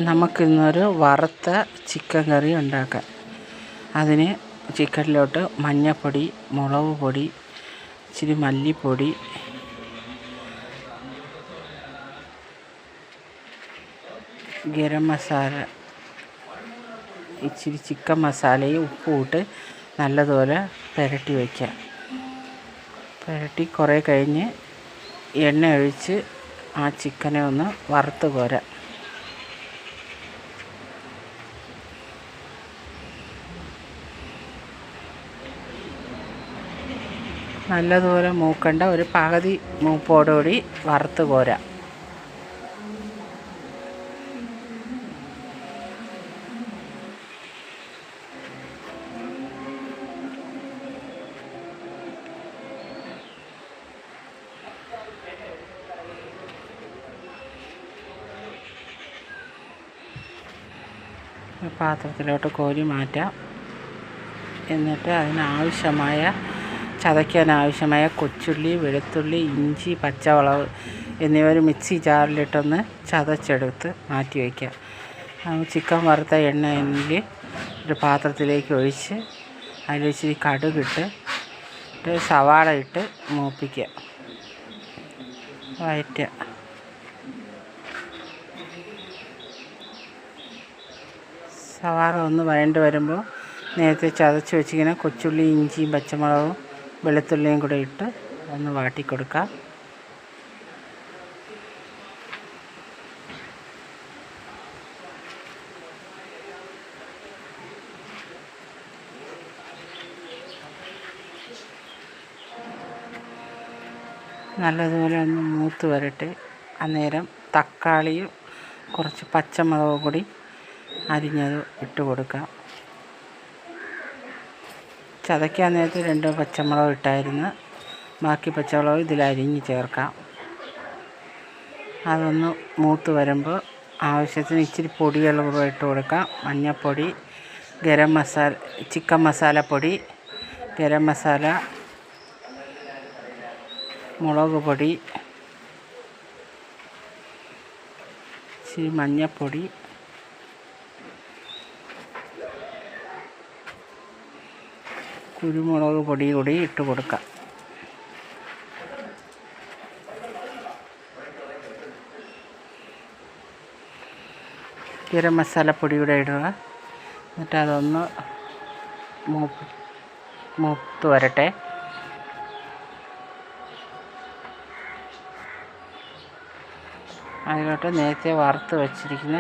നമുക്കിന്നൊരു വറുത്ത ചിക്കൻ കറി ഉണ്ടാക്കാം. അതിന് ചിക്കനിലോട്ട് മഞ്ഞൾപ്പൊടി, മുളക് പൊടി, ഇച്ചിരി മല്ലിപ്പൊടി, ഗരം മസാല, ഇച്ചിരി ചിക്കൻ മസാലയും ഉപ്പും ഇട്ട് നല്ലതുപോലെ പുരട്ടി വയ്ക്കാം. പുരട്ടി കുറേ കഴിഞ്ഞ് എണ്ണ ഒഴിച്ച് ആ ചിക്കനെ ഒന്ന് വറുത്ത് കോരാം. നല്ലതുപോലെ മൂക്കണ്ട, ഒരു പകുതി മൂപ്പോടുകൂടി വറുത്ത് കോരാം. പാത്രത്തിലോട്ട് കോരി മാറ്റാം. എന്നിട്ട് അതിനാവശ്യമായ ചതയ്ക്കാനാവശ്യമായ കൊച്ചുള്ളി, വെളുത്തുള്ളി, ഇഞ്ചി, പച്ചമുളക് എന്നിവ ഒരു മിക്സി ജാറിലിട്ടൊന്ന് ചതച്ചെടുത്ത് മാറ്റി വയ്ക്കാം. ചിക്കൻ വറുത്ത എണ്ണയിൽ ഒരു പാത്രത്തിലേക്ക് ഒഴിച്ച് അതിലിച്ചിരി കടുകിട്ട് സവാള ഇട്ട് മൂപ്പിക്കുക, വഴറ്റുക. സവാള ഒന്ന് വഴണ്ട് വരുമ്പോൾ നേരത്തെ ചതച്ച് വെച്ചിങ്ങനെ കൊച്ചുള്ളി, ഇഞ്ചിയും, പച്ചമുളകും, വെളുത്തുള്ളിയും കൂടെ ഇട്ട് ഒന്ന് വാട്ടിക്കൊടുക്കാം. നല്ലതുപോലെ ഒന്ന് മൂത്ത് വരട്ടെ. അന്നേരം തക്കാളിയും കുറച്ച് പച്ചമുളകും കൂടി അരിഞ്ഞത് ഇട്ട് കൊടുക്കാം. ചതയ്ക്കാൻ നേരത്ത് 2 പച്ചമുളക് ഇട്ടായിരുന്നു. ബാക്കി പച്ചമുളക് ഇതിലരിഞ്ഞ് ചേർക്കാം. അതൊന്ന് മൂത്ത് വരുമ്പോൾ ആവശ്യത്തിന് ഇച്ചിരി പൊടികൾ കൂടെ ഇട്ട് കൊടുക്കാം. മഞ്ഞൾപ്പൊടി, ഗരം മസാല, ചിക്കൻ മസാലപ്പൊടി, ഗരം മസാല, മുളക് പൊടി, ഇച്ചിരി മഞ്ഞൾപ്പൊടി, കുരുമുളക് പൊടി കൂടി ഇട്ട് കൊടുക്കാം. ഗരം മസാലപ്പൊടി കൂടെ ഇടുക. എന്നിട്ട് അതൊന്ന് മൂത്ത് വരട്ടെ. അതിലോട്ട് നേരത്തെ വറുത്ത് വച്ചിരിക്കുന്ന